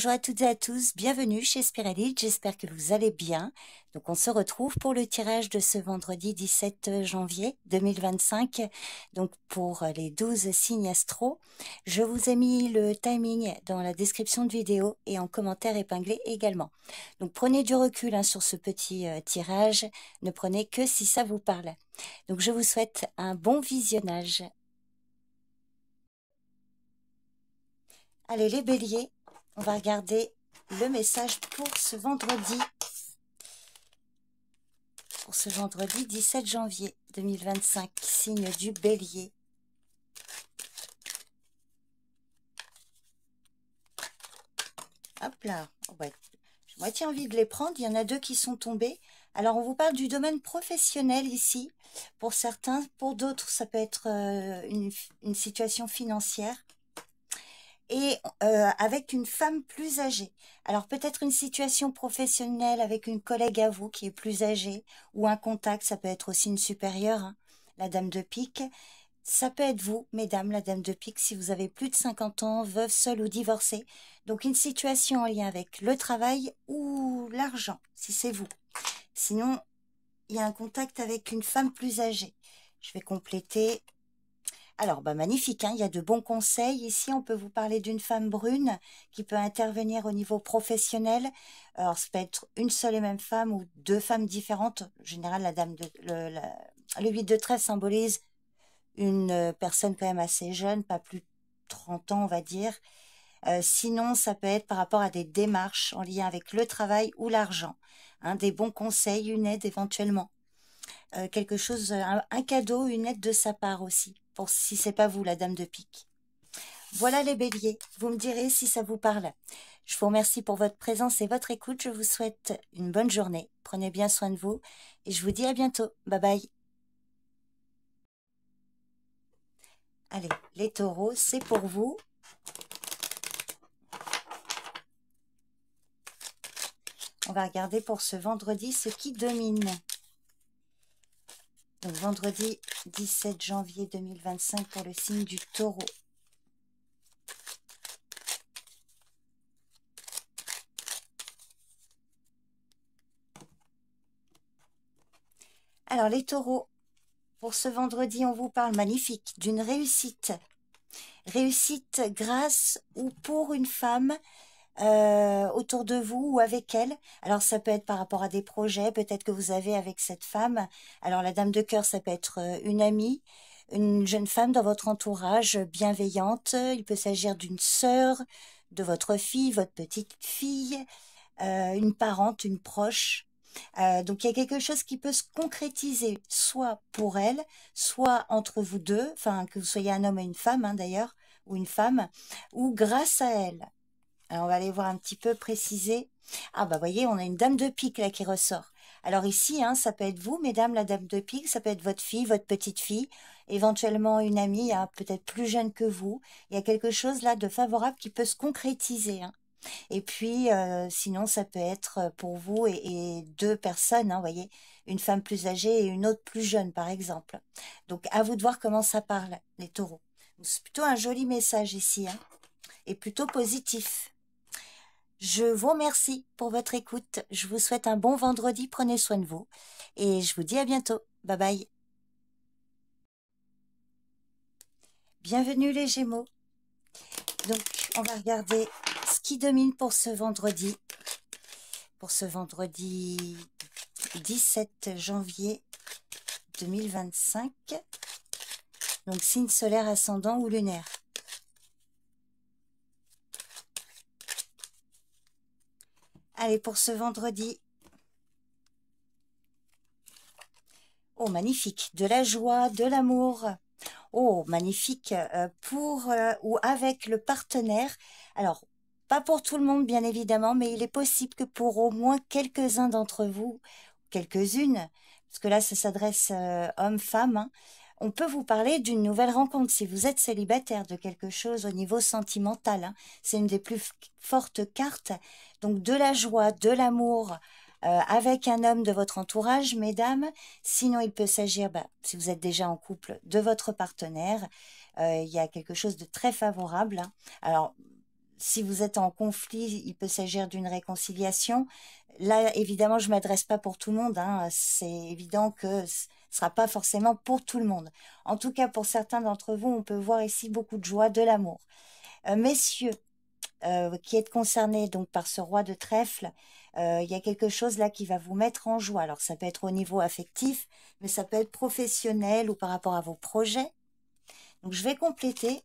Bonjour à toutes et à tous, bienvenue chez Spiralite, j'espère que vous allez bien. Donc on se retrouve pour le tirage de ce vendredi 17 janvier 2025, donc pour les 12 signes astro. Je vous ai mis le timing dans la description de vidéo et en commentaire épinglé également. Donc prenez du recul sur ce petit tirage, ne prenez que si ça vous parle. Donc je vous souhaite un bon visionnage. Allez les béliers, on va regarder le message pour ce vendredi. Pour ce vendredi 17 janvier 2025, signe du bélier. Hop là, ouais. J'ai moitié envie de les prendre, il y en a deux qui sont tombés. Alors on vous parle du domaine professionnel ici, pour certains, pour d'autres ça peut être une situation financière. Et avec une femme plus âgée. Alors peut-être une situation professionnelle avec une collègue à vous qui est plus âgée, ou un contact, ça peut être aussi une supérieure, la dame de pique. Ça peut être vous, mesdames, la dame de pique, si vous avez plus de 50 ans, veuve, seule ou divorcée. Donc une situation en lien avec le travail ou l'argent, si c'est vous. Sinon, il y a un contact avec une femme plus âgée. Je vais compléter. Alors, magnifique, il y a de bons conseils. Ici, on peut vous parler d'une femme brune qui peut intervenir au niveau professionnel. Alors, ça peut être une seule et même femme ou deux femmes différentes. En général, le 8 de treize symbolise une personne quand même assez jeune, pas plus de 30 ans, on va dire. Sinon, ça peut être par rapport à des démarches en lien avec le travail ou l'argent. Des bons conseils, une aide éventuellement. Quelque chose, un cadeau, une aide de sa part aussi, pour si c'est pas vous la dame de pique. Voilà les béliers, vous me direz si ça vous parle. Je vous remercie pour votre présence et votre écoute, je vous souhaite une bonne journée, prenez bien soin de vous et je vous dis à bientôt, bye bye. Allez, les taureaux, c'est pour vous. On va regarder pour ce vendredi ce qui domine. Donc vendredi 17 janvier 2025 pour le signe du taureau. Alors les taureaux, pour ce vendredi, on vous parle magnifique d'une réussite. Réussite grâce ou pour une femme autour de vous ou avec elle. Alors ça peut être par rapport à des projets peut-être que vous avez avec cette femme. Alors la dame de cœur, ça peut être une amie, une jeune femme dans votre entourage bienveillante. Il peut s'agir d'une sœur, de votre fille, votre petite fille, une parente, une proche. Donc il y a quelque chose qui peut se concrétiser, soit pour elle, soit entre vous deux, enfin que vous soyez un homme et une femme d'ailleurs, ou une femme, ou grâce à elle. Alors on va aller voir un petit peu préciser. Ah voyez, on a une dame de pique là qui ressort. Alors ici, ça peut être vous, mesdames, la dame de pique, ça peut être votre fille, votre petite fille, éventuellement une amie, peut-être plus jeune que vous. Il y a quelque chose là de favorable qui peut se concrétiser. Et puis, sinon, ça peut être pour vous et deux personnes, voyez, une femme plus âgée et une autre plus jeune, par exemple. Donc, à vous de voir comment ça parle, les taureaux. C'est plutôt un joli message ici, et plutôt positif. Je vous remercie pour votre écoute. Je vous souhaite un bon vendredi. Prenez soin de vous. Et je vous dis à bientôt. Bye bye. Bienvenue les Gémeaux. Donc, on va regarder ce qui domine pour ce vendredi. Pour ce vendredi 17 janvier 2025. Donc, signe solaire, ascendant ou lunaire. Allez, pour ce vendredi. Oh, magnifique. De la joie, de l'amour. Oh, magnifique. Pour ou avec le partenaire. Alors, pas pour tout le monde, bien évidemment, mais il est possible que pour au moins quelques-uns d'entre vous, quelques-unes, parce que là, ça s'adresse homme-femme, on peut vous parler d'une nouvelle rencontre. Si vous êtes célibataire, de quelque chose au niveau sentimental, c'est une des plus fortes cartes. Donc, de la joie, de l'amour, avec un homme de votre entourage, mesdames. Sinon, il peut s'agir, si vous êtes déjà en couple, de votre partenaire. Il y a quelque chose de très favorable. Alors, si vous êtes en conflit, il peut s'agir d'une réconciliation. Là, évidemment, je ne m'adresse pas pour tout le monde, hein. C'est évident que ce ne sera pas forcément pour tout le monde. En tout cas, pour certains d'entre vous, on peut voir ici beaucoup de joie, de l'amour. Messieurs, qui êtes concernés donc par ce roi de trèfle, il y a quelque chose là qui va vous mettre en joie. Alors, ça peut être au niveau affectif, mais ça peut être professionnel ou par rapport à vos projets. Donc, je vais compléter.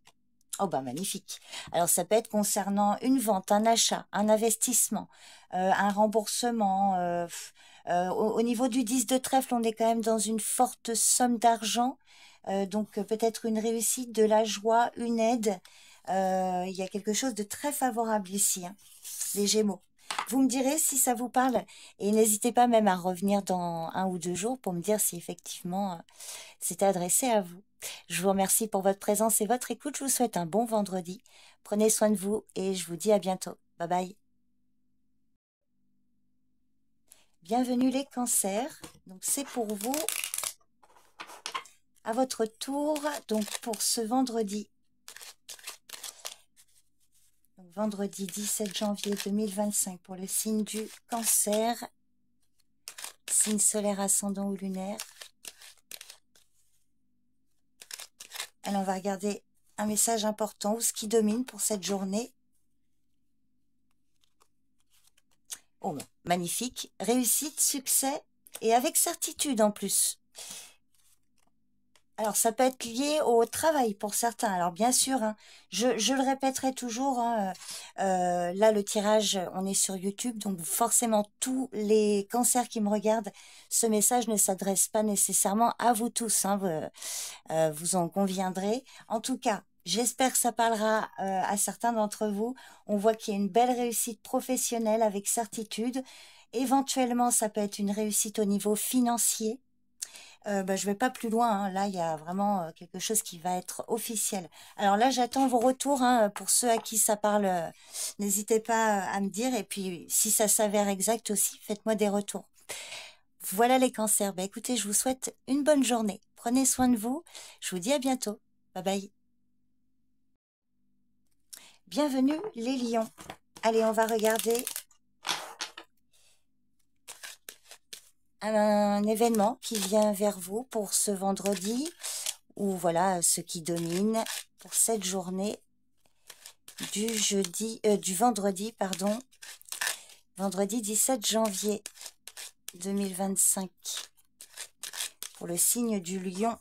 Oh bah magnifique. Alors ça peut être concernant une vente, un achat, un investissement, un remboursement. Au niveau du 10 de trèfle, on est quand même dans une forte somme d'argent. Donc peut-être une réussite, de la joie, une aide. Il y a quelque chose de très favorable ici, hein, les Gémeaux. Vous me direz si ça vous parle et n'hésitez pas même à revenir dans 1 ou 2 jours pour me dire si effectivement c'était adressé à vous. Je vous remercie pour votre présence et votre écoute. Je vous souhaite un bon vendredi. Prenez soin de vous et je vous dis à bientôt. Bye bye. Bienvenue les cancers. Donc c'est pour vous à votre tour. Donc pour ce vendredi. Donc, vendredi 17 janvier 2025 pour le signe du cancer. Signe solaire, ascendant ou lunaire. Alors on va regarder un message important ou ce qui domine pour cette journée. Oh, magnifique. Réussite, succès et avec certitude en plus. Alors, ça peut être lié au travail pour certains. Alors, bien sûr, hein, je le répéterai toujours, hein, là, le tirage, on est sur YouTube, donc forcément, tous les cancers qui me regardent, ce message ne s'adresse pas nécessairement à vous tous, hein, vous en conviendrez. En tout cas, j'espère que ça parlera à certains d'entre vous. On voit qu'il y a une belle réussite professionnelle avec certitude. Éventuellement, ça peut être une réussite au niveau financier. Je ne vais pas plus loin, hein. Là, il y a vraiment quelque chose qui va être officiel. Alors là, j'attends vos retours, hein, pour ceux à qui ça parle. N'hésitez pas à me dire. Et puis, si ça s'avère exact aussi, faites-moi des retours. Voilà les cancers. Écoutez, je vous souhaite une bonne journée. Prenez soin de vous. Je vous dis à bientôt. Bye bye. Bienvenue les lions. Allez, on va regarder un événement qui vient vers vous pour ce vendredi, ou voilà ce qui domine pour cette journée du vendredi, pardon, vendredi 17 janvier 2025 pour le signe du lion.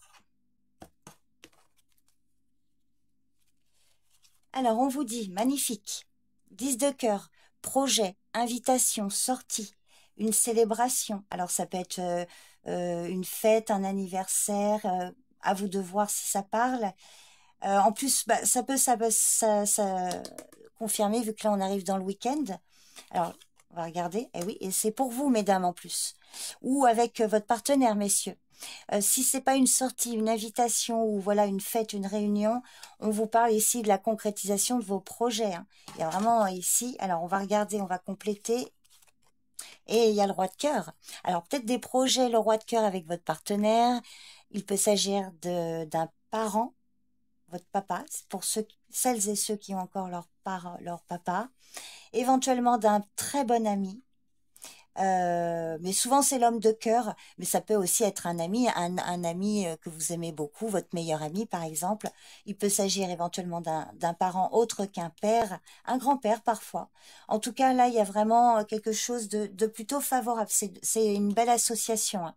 Alors on vous dit magnifique, 10 de cœur, projet, invitation, sortie, une célébration. Alors ça peut être une fête, un anniversaire, à vous de voir si ça parle. En plus, ça peut confirmer vu que là on arrive dans le week-end. Alors on va regarder. Eh oui, et c'est pour vous, mesdames, en plus. Ou avec votre partenaire, messieurs. Si c'est pas une sortie, une invitation ou voilà une fête, une réunion, on vous parle ici de la concrétisation de vos projets, hein. Il y a vraiment ici, alors on va regarder, on va compléter. Et il y a le roi de cœur. Alors peut-être des projets, le roi de cœur avec votre partenaire. Il peut s'agir d'un parent, votre papa, pour celles et ceux qui ont encore leur papa. Éventuellement d'un très bon ami. Mais souvent c'est l'homme de cœur, mais ça peut aussi être un ami, un ami que vous aimez beaucoup, votre meilleur ami par exemple. Il peut s'agir éventuellement d'un parent autre qu'un père, un grand-père parfois. En tout cas, là, il y a vraiment quelque chose de plutôt favorable. C'est une belle association, hein.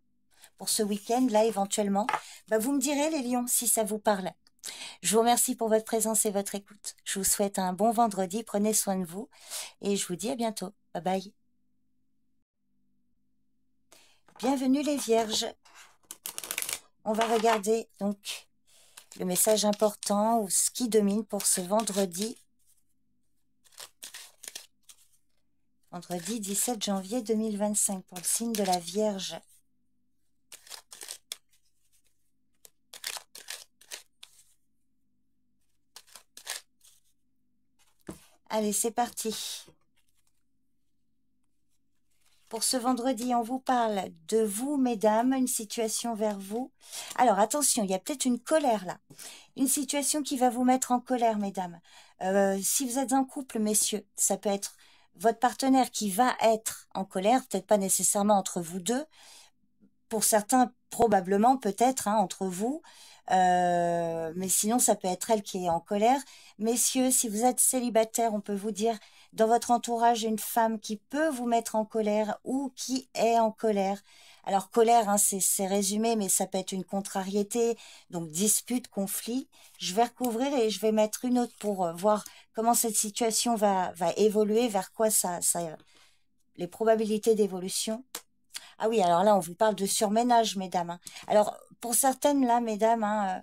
Pour ce week-end, là, éventuellement. Vous me direz, les lions, si ça vous parle. Je vous remercie pour votre présence et votre écoute. Je vous souhaite un bon vendredi, prenez soin de vous et je vous dis à bientôt. Bye bye. Bienvenue les vierges. On va regarder donc le message important ou ce qui domine pour ce vendredi. Vendredi 17 janvier 2025 pour le signe de la Vierge. Allez, c'est parti. Pour ce vendredi, on vous parle de vous, mesdames, une situation vers vous. Alors, attention, il y a peut-être une colère là. Une situation qui va vous mettre en colère, mesdames. Si vous êtes en couple, messieurs, ça peut être votre partenaire qui va être en colère, peut-être pas nécessairement entre vous deux. Pour certains, probablement, peut-être, hein, entre vous. Mais sinon, ça peut être elle qui est en colère. Messieurs, si vous êtes célibataire, on peut vous dire dans votre entourage une femme qui peut vous mettre en colère ou qui est en colère. Alors, colère, hein, c'est résumé, mais ça peut être une contrariété, donc dispute, conflit. Je vais recouvrir et je vais mettre une autre pour voir comment cette situation va évoluer, vers quoi les probabilités d'évolution. Ah oui, alors là, on vous parle de surménage, mesdames, hein. Alors, pour certaines, là, mesdames, hein,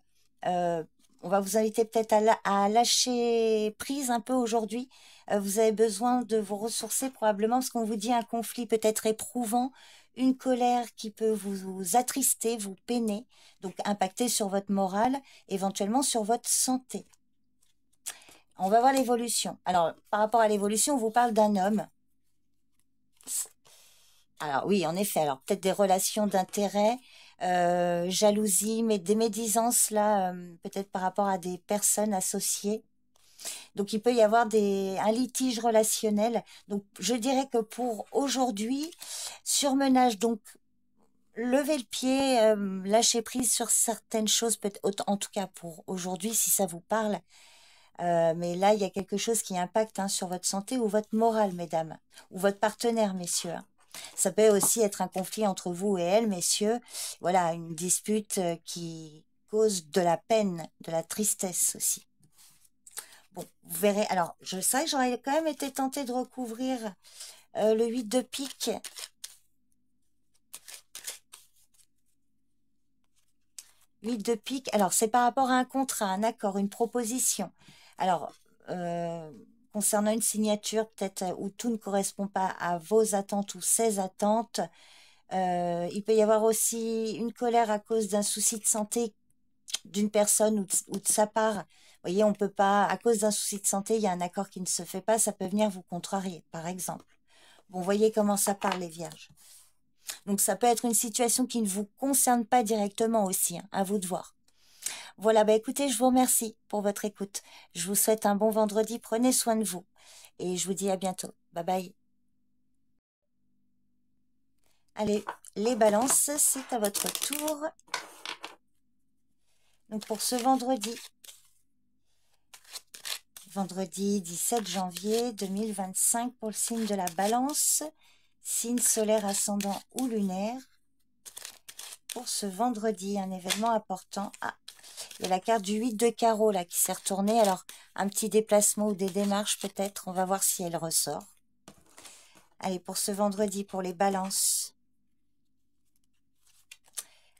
on va vous inviter peut-être à lâcher prise un peu aujourd'hui. Vous avez besoin de vous ressourcer probablement parce qu'on vous dit un conflit peut-être éprouvant, une colère qui peut vous attrister, vous peiner, donc impacter sur votre morale, éventuellement sur votre santé. On va voir l'évolution. Alors, par rapport à l'évolution, on vous parle d'un homme. Alors oui, en effet, alors peut-être des relations d'intérêt, jalousie, mais des médisances là, peut-être par rapport à des personnes associées. Donc il peut y avoir un litige relationnel. Donc je dirais que pour aujourd'hui, surmenage, donc lever le pied, lâcher prise sur certaines choses, peut-être en tout cas pour aujourd'hui, si ça vous parle. Mais là, il y a quelque chose qui impacte hein, sur votre santé ou votre morale, mesdames, ou votre partenaire, messieurs, hein. Ça peut aussi être un conflit entre vous et elle, messieurs. Voilà, une dispute qui cause de la peine, de la tristesse aussi. Bon, vous verrez. Alors, je sais que j'aurais quand même été tentée de recouvrir le 8 de pique. 8 de pique. Alors, c'est par rapport à un contrat, un accord, une proposition. Alors, concernant une signature, peut-être où tout ne correspond pas à vos attentes ou ses attentes, il peut y avoir aussi une colère à cause d'un souci de santé d'une personne ou de sa part. Vous voyez, on peut pas, à cause d'un souci de santé, il y a un accord qui ne se fait pas, ça peut venir vous contrarier, par exemple. Bon, voyez comment ça parle, les vierges. Donc, ça peut être une situation qui ne vous concerne pas directement aussi, hein, à vous de voir. Voilà, bah écoutez, je vous remercie pour votre écoute. Je vous souhaite un bon vendredi, prenez soin de vous. Et je vous dis à bientôt. Bye bye. Allez, les balances, c'est à votre tour. Donc pour ce vendredi 17 janvier 2025 pour le signe de la balance, signe solaire ascendant ou lunaire. Pour ce vendredi, un événement important. Ah, il y a la carte du 8 de carreau là qui s'est retournée. Alors, un petit déplacement ou des démarches peut-être. On va voir si elle ressort. Allez, pour ce vendredi, pour les balances.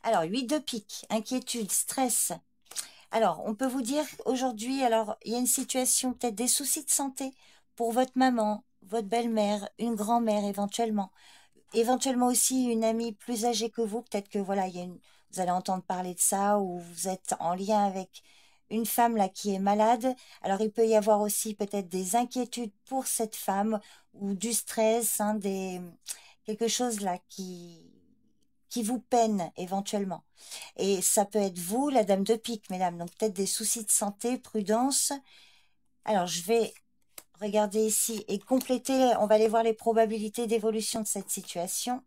Alors, 8 de pique, inquiétude, stress. Alors, on peut vous dire aujourd'hui, alors, il y a une situation, peut-être des soucis de santé pour votre maman, votre belle-mère, une grand-mère éventuellement. Éventuellement aussi une amie plus âgée que vous. Peut-être que, voilà, vous allez entendre parler de ça ou vous êtes en lien avec une femme là qui est malade. Alors, il peut y avoir aussi peut-être des inquiétudes pour cette femme ou du stress, hein, quelque chose là qui vous peine éventuellement. Et ça peut être vous, la dame de pique, mesdames. Donc peut-être des soucis de santé, prudence. Alors je vais regarder ici et compléter, on va aller voir les probabilités d'évolution de cette situation.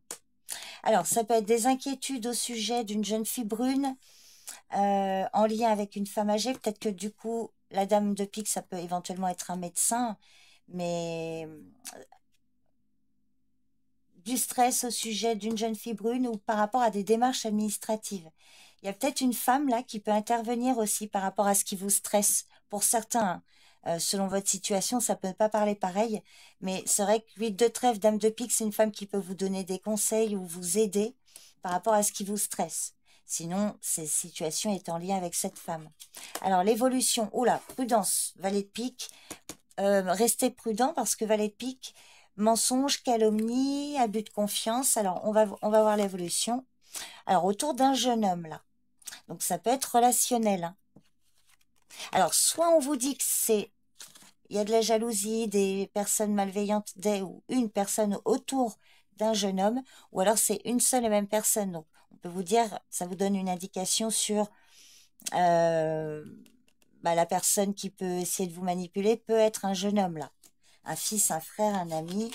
Alors ça peut être des inquiétudes au sujet d'une jeune fille brune en lien avec une femme âgée. Peut-être que du coup, la dame de pique, ça peut éventuellement être un médecin, mais du stress au sujet d'une jeune fille brune ou par rapport à des démarches administratives. Il y a peut-être une femme là qui peut intervenir aussi par rapport à ce qui vous stresse. Pour certains, selon votre situation, ça peut pas parler pareil, mais c'est vrai que 8 de trèfle, dame de pique, c'est une femme qui peut vous donner des conseils ou vous aider par rapport à ce qui vous stresse. Sinon, ces situations est en lien avec cette femme. Alors, l'évolution, oula, prudence, valet de pique, restez prudent parce que valet de pique, mensonge, calomnie, abus de confiance. Alors, on va voir l'évolution. Alors, autour d'un jeune homme, là. Donc, ça peut être relationnel, hein. Alors, soit on vous dit que il y a de la jalousie, des personnes malveillantes, ou une personne autour d'un jeune homme, ou alors c'est une seule et même personne. Donc, on peut vous dire, ça vous donne une indication sur la personne qui peut essayer de vous manipuler peut être un jeune homme là. Un fils, un frère, un ami.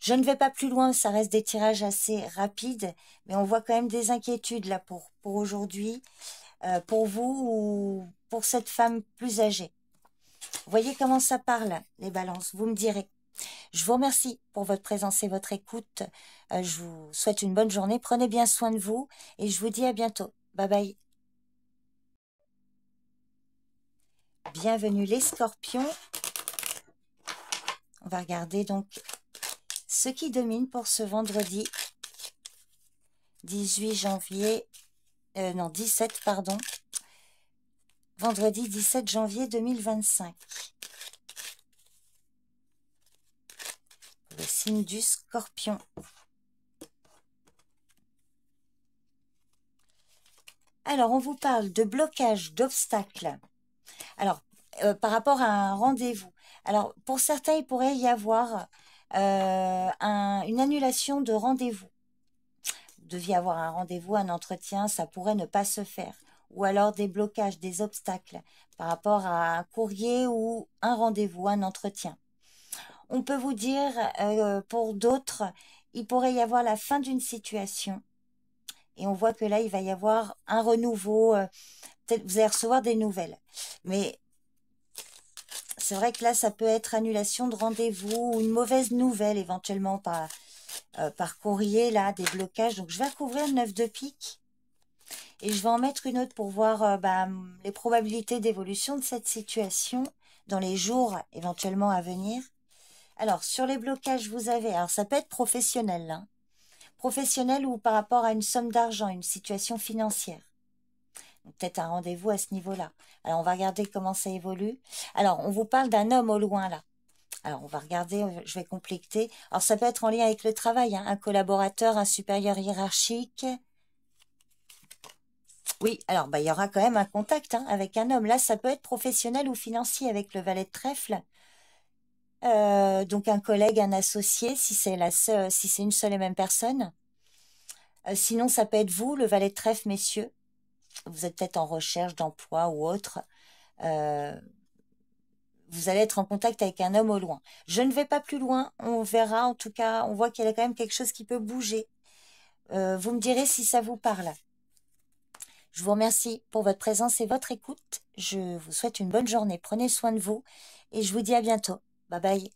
Je ne vais pas plus loin, ça reste des tirages assez rapides, mais on voit quand même des inquiétudes là pour aujourd'hui, pour vous ou pour cette femme plus âgée. Vous voyez comment ça parle, les balances, vous me direz. Je vous remercie pour votre présence et votre écoute. Je vous souhaite une bonne journée, prenez bien soin de vous et je vous dis à bientôt. Bye bye. Bienvenue les scorpions. On va regarder donc ce qui domine pour ce vendredi 18 janvier, non 17 pardon, vendredi 17 janvier 2025. Le signe du scorpion. Alors on vous parle de blocage, d'obstacles. Alors par rapport à un rendez-vous. Alors pour certains il pourrait y avoir une annulation de rendez-vous. Vous deviez avoir un rendez-vous, un entretien, ça pourrait ne pas se faire. Ou alors des blocages, des obstacles par rapport à un courrier ou un rendez-vous, un entretien. On peut vous dire, pour d'autres, il pourrait y avoir la fin d'une situation. Et on voit que là, il va y avoir un renouveau. Peut-être vous allez recevoir des nouvelles. Mais c'est vrai que là, ça peut être annulation de rendez-vous ou une mauvaise nouvelle éventuellement par courrier, là, des blocages. Donc, je vais recouvrir le 9 de pique. Et je vais en mettre une autre pour voir les probabilités d'évolution de cette situation dans les jours éventuellement à venir. Alors, sur les blocages, vous avez... Alors, ça peut être professionnel, hein, professionnel ou par rapport à une somme d'argent, une situation financière. Peut-être un rendez-vous à ce niveau-là. Alors, on va regarder comment ça évolue. Alors, on vous parle d'un homme au loin, là. Alors, on va regarder, je vais compléter. Alors, ça peut être en lien avec le travail, hein, un collaborateur, un supérieur hiérarchique. Oui, alors, il y aura quand même un contact avec un homme. Là, ça peut être professionnel ou financier avec le valet de trèfle. Donc, un collègue, un associé, si c'est une seule et même personne. Sinon, ça peut être vous, le valet de trèfle, messieurs. Vous êtes peut-être en recherche d'emploi ou autre. Vous allez être en contact avec un homme au loin. Je ne vais pas plus loin. On verra, en tout cas, on voit qu'il y a quand même quelque chose qui peut bouger. Vous me direz si ça vous parle. Je vous remercie pour votre présence et votre écoute. Je vous souhaite une bonne journée. Prenez soin de vous et je vous dis à bientôt. Bye bye.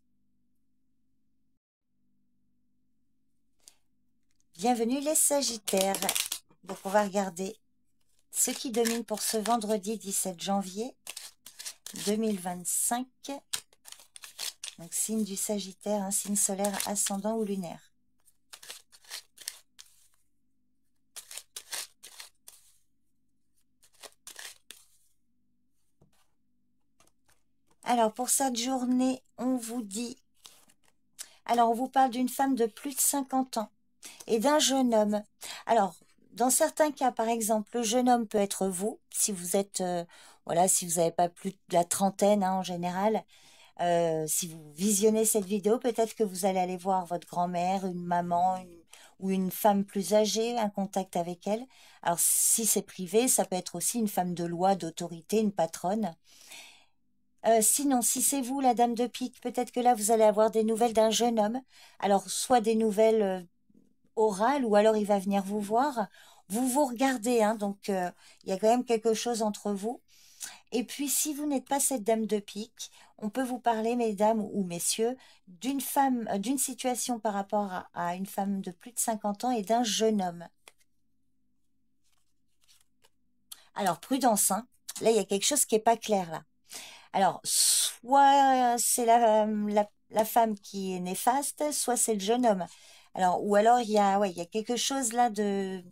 Bienvenue les Sagittaires. Donc on va regarder ce qui domine pour ce vendredi 17 janvier 2025. Donc signe du Sagittaire, un signe solaire, ascendant ou lunaire. Alors, pour cette journée, on vous dit... Alors, on vous parle d'une femme de plus de 50 ans et d'un jeune homme. Alors, dans certains cas, par exemple, le jeune homme peut être vous, si vous êtes... voilà, si vous n'avez pas plus de la trentaine en général. Si vous visionnez cette vidéo, peut-être que vous allez aller voir votre grand-mère, une maman, ou une femme plus âgée, un contact avec elle. Alors, si c'est privé, ça peut être aussi une femme de loi, d'autorité, une patronne. Sinon, si c'est vous, la dame de pique, peut-être que là, vous allez avoir des nouvelles d'un jeune homme. Alors, soit des nouvelles orales, ou alors il va venir vous voir. Vous vous regardez, hein, donc il y a quand même quelque chose entre vous. Et puis, si vous n'êtes pas cette dame de pique, on peut vous parler, mesdames ou messieurs, d'une femme, d'une situation par rapport à une femme de plus de 50 ans et d'un jeune homme. Alors, prudence, hein. Là, il y a quelque chose qui n'est pas clair, là. Alors, soit c'est la femme qui est néfaste, soit c'est le jeune homme. Alors, ou alors, il y a quelque chose là de,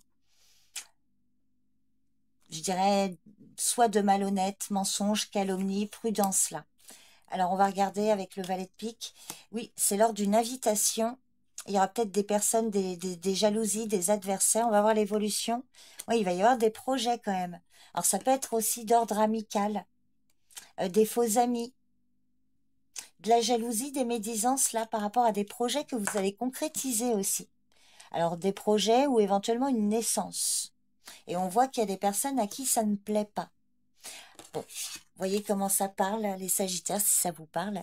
je dirais, soit de malhonnête, mensonge, calomnie, prudence là. Alors, on va regarder avec le valet de pique. Oui, c'est lors d'une invitation. Il y aura peut-être des personnes, des jalousies, des adversaires. On va voir l'évolution. Oui, il va y avoir des projets quand même. Alors, ça peut être aussi d'ordre amical. Des faux amis, de la jalousie, des médisances là par rapport à des projets que vous allez concrétiser aussi. Alors des projets ou éventuellement une naissance. Et on voit qu'il y a des personnes à qui ça ne plaît pas. Bon, voyez comment ça parle, les Sagittaires, si ça vous parle.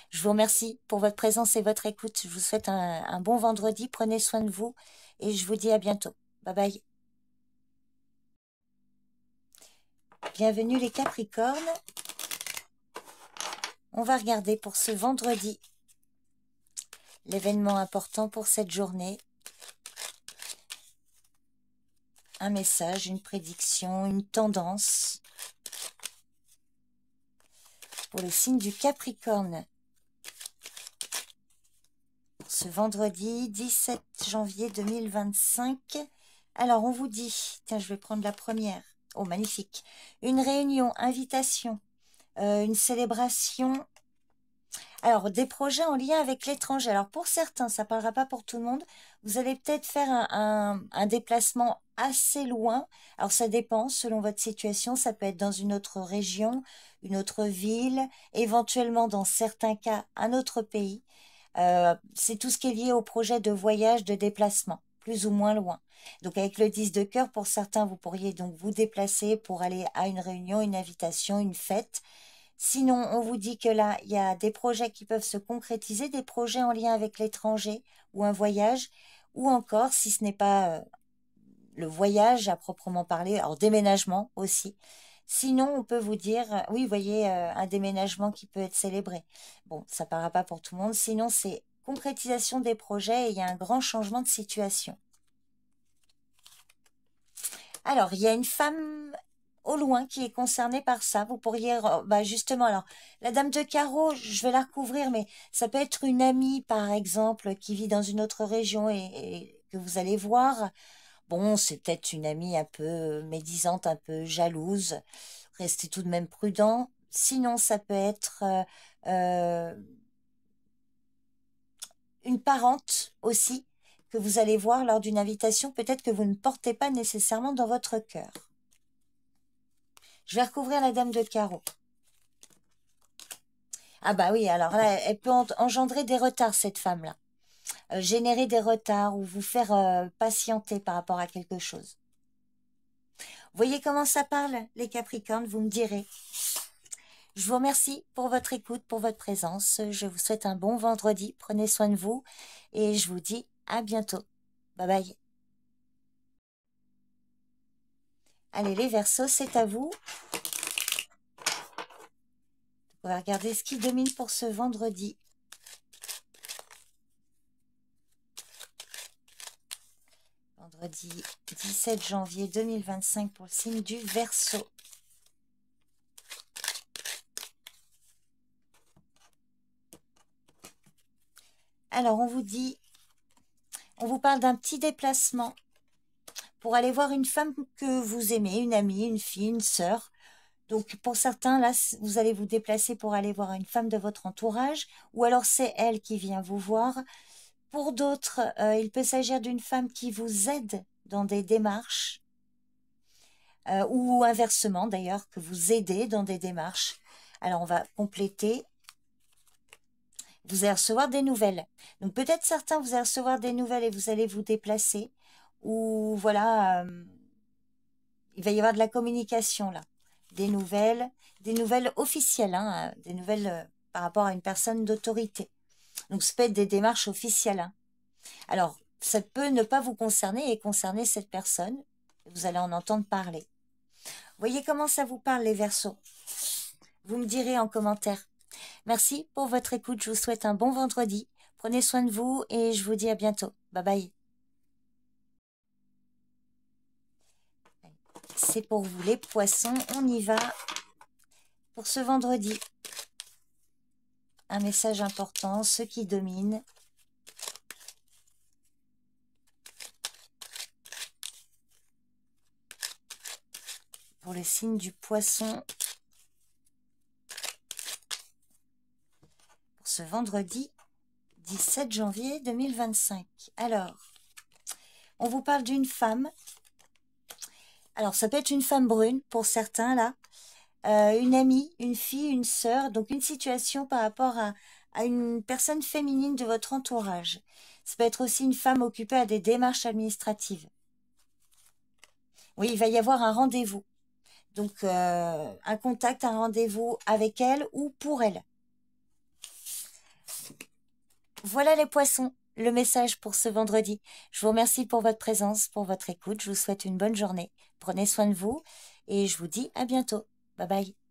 Je vous remercie pour votre présence et votre écoute. Je vous souhaite un bon vendredi. Prenez soin de vous et je vous dis à bientôt. Bye bye. Bienvenue les Capricornes. On va regarder pour ce vendredi l'événement important pour cette journée. Un message, une prédiction, une tendance pour le signe du Capricorne. Ce vendredi 17 janvier 2025. Alors on vous dit, tiens je vais prendre la première. Oh magnifique. Une réunion, invitation, une célébration. Alors des projets en lien avec l'étranger. Alors pour certains, ça ne parlera pas pour tout le monde. Vous allez peut-être faire un déplacement assez loin. Alors ça dépend selon votre situation. Ça peut être dans une autre région, une autre ville, éventuellement dans certains cas un autre pays. C'est tout ce qui est lié au projet de voyage, de déplacement, plus ou moins loin. Donc avec le 10 de cœur, pour certains, vous pourriez donc vous déplacer pour aller à une réunion, une invitation, une fête. Sinon, on vous dit que là, il y a des projets qui peuvent se concrétiser, des projets en lien avec l'étranger ou un voyage, ou encore, si ce n'est pas le voyage à proprement parler, alors déménagement aussi. Sinon, on peut vous dire, oui, vous voyez, un déménagement qui peut être célébré. Bon, ça ne parlera pas pour tout le monde. Sinon, c'est concrétisation des projets et il y a un grand changement de situation. Alors, il y a une femme au loin qui est concernée par ça. Vous pourriez, justement, alors, la dame de carreau, je vais la recouvrir, mais ça peut être une amie, par exemple, qui vit dans une autre région et que vous allez voir. Bon, c'est peut-être une amie un peu médisante, un peu jalouse. Restez tout de même prudent. Sinon, ça peut être une parente aussi que vous allez voir lors d'une invitation. Peut-être que vous ne portez pas nécessairement dans votre cœur. Je vais recouvrir la dame de carreau. Ah bah oui, alors là, elle peut engendrer des retards, cette femme-là. Générer des retards ou vous faire patienter par rapport à quelque chose. Vous voyez comment ça parle, les Capricornes, vous me direz. Je vous remercie pour votre écoute, pour votre présence. Je vous souhaite un bon vendredi. Prenez soin de vous et je vous dis à bientôt. Bye bye. Allez, les Verseaux, c'est à vous. On va regarder ce qui domine pour ce vendredi. Vendredi 17 janvier 2025 pour le signe du Verseau. Alors, on vous parle d'un petit déplacement pour aller voir une femme que vous aimez, une amie, une fille, une sœur. Donc, pour certains, là, vous allez vous déplacer pour aller voir une femme de votre entourage, ou alors c'est elle qui vient vous voir. Pour d'autres, il peut s'agir d'une femme qui vous aide dans des démarches, ou inversement d'ailleurs, que vous aidez dans des démarches. Alors, on va compléter. Vous allez recevoir des nouvelles. Donc, peut-être certains, vous allez recevoir des nouvelles et vous allez vous déplacer. Ou voilà, il va y avoir de la communication là. Des nouvelles officielles, hein, des nouvelles par rapport à une personne d'autorité. Donc, ça peut être des démarches officielles. Hein. Alors, ça peut ne pas vous concerner et concerner cette personne. Vous allez en entendre parler. Voyez comment ça vous parle, les Verseaux. Vous me direz en commentaire. Merci pour votre écoute. Je vous souhaite un bon vendredi. Prenez soin de vous et je vous dis à bientôt. Bye bye. C'est pour vous les poissons. On y va pour ce vendredi. Un message important, ceux qui dominent. Pour le signe du poisson. Pour ce vendredi 17 janvier 2025. Alors, on vous parle d'une femme. Alors, ça peut être une femme brune pour certains, là. Une amie, une fille, une sœur. Donc, une situation par rapport à une personne féminine de votre entourage. Ça peut être aussi une femme occupée à des démarches administratives. Oui, il va y avoir un rendez-vous. Donc, un contact, un rendez-vous avec elle ou pour elle. Voilà les poissons, le message pour ce vendredi. Je vous remercie pour votre présence, pour votre écoute. Je vous souhaite une bonne journée. Prenez soin de vous et je vous dis à bientôt. Bye bye.